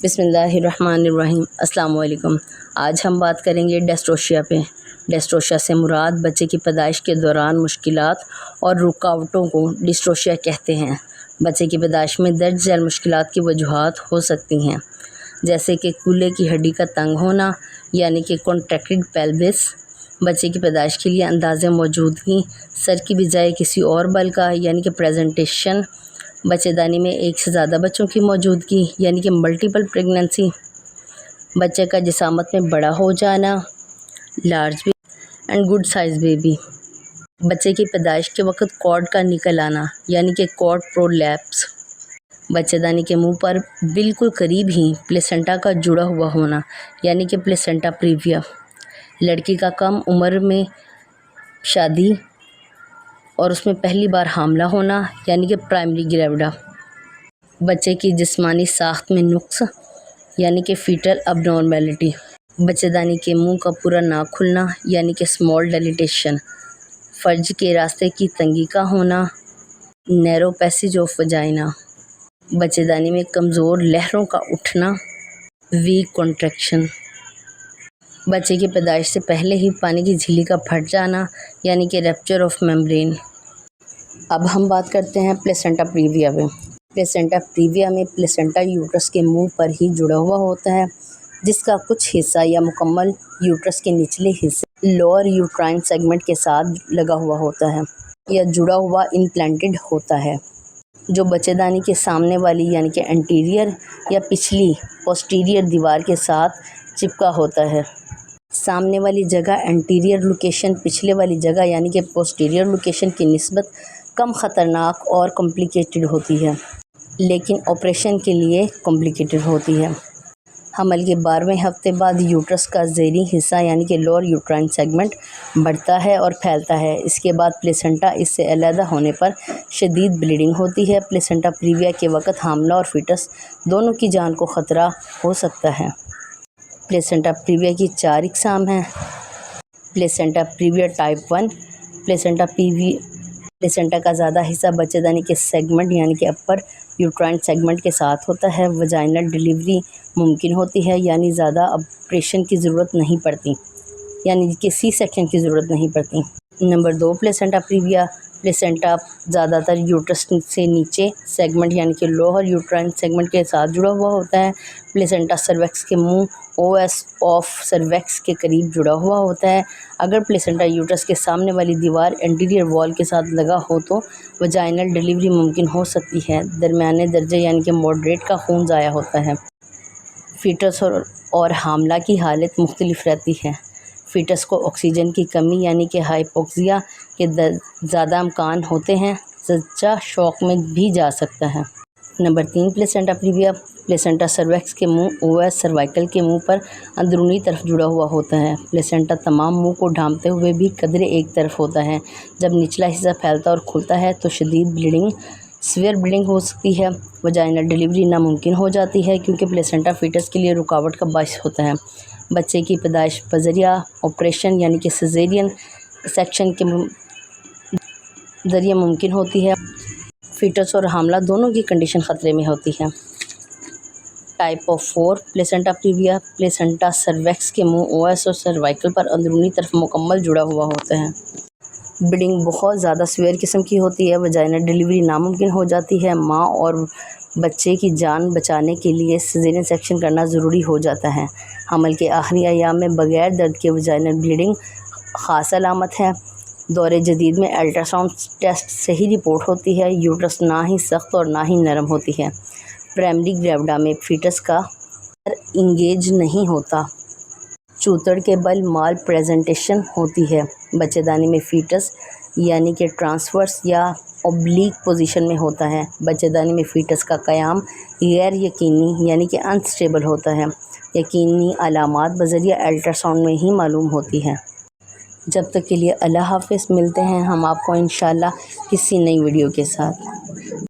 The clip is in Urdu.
بسم اللہ الرحمن الرحیم۔ السلام علیکم۔ آج ہم بات کریں گے ڈیسٹروشیا پہ۔ ڈیسٹروشیا سے مراد بچے کی پیدائش کے دوران مشکلات اور رکاوٹوں کو ڈیسٹروشیا کہتے ہیں۔ بچے کی پیدائش میں درج ذیل مشکلات کی وجوہات ہو سکتی ہیں، جیسے کہ کولے کی ہڈی کا تنگ ہونا یعنی کہ کانٹریکٹڈ پیلوس، بچے کی پیدائش کے لیے اندازے موجودگی سر کی بجائے کسی اور بل کا یعنی کہ پریزنٹیشن، بچے دانی میں ایک سے زیادہ بچوں کی موجودگی یعنی کہ ملٹیپل پریگننسی، بچے کا جسامت میں بڑا ہو جانا، large baby and good size baby, بچے کی پیدائش کے وقت کارڈ کا نکل آنا یعنی کہ کارڈ پرولیپس، بچے دانی کے منہ پر بالکل قریب ہی پلیسنٹا کا جڑا ہوا ہونا یعنی کہ پلیسنٹا پریویا، لڑکی کا کم عمر میں شادی اور اس میں پہلی بار حاملہ ہونا یعنی کہ پرائمری گریویڈا، بچے کی جسمانی ساخت میں نقص یعنی کہ فیٹل اب نارمیلٹی، بچے دانی کے منہ کا پورا نہ کھلنا یعنی کہ اسمال ڈیلیٹیشن، فرج کے راستے کی تنگی کا ہونا، نیرو پیسیج آف وجائنا، بچے دانی میں کمزور لہروں کا اٹھنا، ویک کنٹریکشن، بچے کی پیدائش سے پہلے ہی پانی کی جھلی کا پھٹ جانا یعنی کہ ریپچر آف میمبرین۔ اب ہم بات کرتے ہیں پلیسنٹا پریویا پہ۔ پلیسنٹا پریویا میں پلیسنٹا یوٹرس کے منہ پر ہی جڑا ہوا ہوتا ہے، جس کا کچھ حصہ یا مکمل یوٹرس کے نچلے حصے لوور یوٹرائن سیگمنٹ کے ساتھ لگا ہوا ہوتا ہے یا جڑا ہوا امپلانٹڈ ہوتا ہے، جو بچے دانی کے سامنے والی یعنی کہ انٹیریئر یا پچھلی پوسٹیریئر دیوار کے ساتھ چپکا ہوتا ہے۔ سامنے والی جگہ انٹیریئر لوکیشن پچھلے والی جگہ یعنی کہ پوسٹیریئر لوکیشن کی نسبت کم خطرناک اور کمپلیکیٹڈ ہوتی ہے، لیکن آپریشن کے لیے کمپلیکیٹڈ ہوتی ہے۔ حمل کے 12ویں ہفتے بعد یوٹرس کا زیریں حصہ یعنی کہ لوور یوٹرائن سیگمنٹ بڑھتا ہے اور پھیلتا ہے۔ اس کے بعد پلیسنٹا اس سے علیحدہ ہونے پر شدید بلیڈنگ ہوتی ہے۔ پلیسنٹا پریویا کے وقت حاملہ اور فیٹس دونوں کی جان کو خطرہ ہو سکتا ہے۔ پلیسنٹا پریویا کی 4 اقسام ہیں۔ پلیسنٹا پریویا ٹائپ 1، پلیسنٹا کا زیادہ حصہ بچے دانی کے سیگمنٹ یعنی کہ اپر یوٹرائن سیگمنٹ کے ساتھ ہوتا ہے۔ وجائنل ڈیلیوری ممکن ہوتی ہے یعنی زیادہ آپریشن کی ضرورت نہیں پڑتی یعنی کہ سی سیکشن کی ضرورت نہیں پڑتی۔ نمبر 2، پلیسنٹا پریویا۔ پلیسنٹا زیادہ تر یوٹرس سے نیچے سیگمنٹ یعنی کہ لوور یوٹرائن سیگمنٹ کے ساتھ جڑا ہوا ہوتا ہے۔ پلیسنٹا سرویکس کے منہ اوس آف سرویکس کے قریب جڑا ہوا ہوتا ہے۔ اگر پلیسنٹا یوٹرس کے سامنے والی دیوار انٹیریئر وال کے ساتھ لگا ہو تو وجائنل ڈیلیوری ممکن ہو سکتی ہے۔ درمیانے درجے یعنی کہ ماڈریٹ کا خون ضائع ہوتا ہے۔ فیٹس اور حاملہ کی حالت مختلف رہتی ہے۔ فیٹس کو آکسیجن کی کمی یعنی کہ ہائپوکسیا کے زیادہ امکان ہوتے ہیں، زچہ شوق میں بھی جا سکتا ہے۔ نمبر 3، پلیسنٹا پریویا۔ پلیسنٹا سرویکس کے منہ اوس سروائکل کے منہ پر اندرونی طرف جڑا ہوا ہوتا ہے۔ پلیسنٹا تمام منہ کو ڈھانپتے ہوئے بھی قدرے ایک طرف ہوتا ہے۔ جب نچلا حصہ پھیلتا اور کھلتا ہے تو شدید بلیڈنگ سیویئر بلیڈنگ ہو سکتی ہے۔ وجائنل ڈیلیوری ناممکن ہو جاتی ہے کیونکہ پلیسنٹا فیٹس کے لیے رکاوٹ کا باعث ہوتا ہے۔ بچے کی پیدائش بذریعہ آپریشن یعنی کہ سیزیرین سیکشن کے ذریعے ممکن ہوتی ہے۔ فیٹس اور حاملہ دونوں کی کنڈیشن خطرے میں ہوتی ہے۔ ٹائپ 4، پلیسنٹا پریویا۔ پلیسنٹا سرویکس کے منہ اوس اور سروائکل پر اندرونی طرف مکمل جڑا ہوا ہوتا ہے۔ بلیڈنگ بہت زیادہ سیویئر قسم کی ہوتی ہے۔ وجائنل ڈیلیوری ناممکن ہو جاتی ہے۔ ماں اور بچے کی جان بچانے کے لیے سیزیرین سیکشن کرنا ضروری ہو جاتا ہے۔ حمل کے آخری ایام میں بغیر درد کے وجائنل بلیڈنگ خاص علامت ہے۔ دور جدید میں الٹرا ساؤنڈ ٹیسٹ صحیح رپورٹ ہوتی ہے۔ یوٹرس نہ ہی سخت اور نہ ہی نرم ہوتی ہے۔ پرائمری گریویڈا میں فیٹس کا انگیج نہیں ہوتا۔ چوتڑ کے بل مال پریزنٹیشن ہوتی ہے۔ بچے دانی میں فیٹس یعنی کہ ٹرانسورس یا اوبلیک پوزیشن میں ہوتا ہے۔ بچے دانی میں فیٹس کا قیام غیر یقینی یعنی کہ انسٹیبل ہوتا ہے۔ یقینی علامات بذریعہ الٹرا ساؤنڈ میں ہی معلوم ہوتی ہیں۔ جب تک کے لیے اللہ حافظ۔ ملتے ہیں ہم آپ کو انشاءاللہ کسی نئی ویڈیو کے ساتھ۔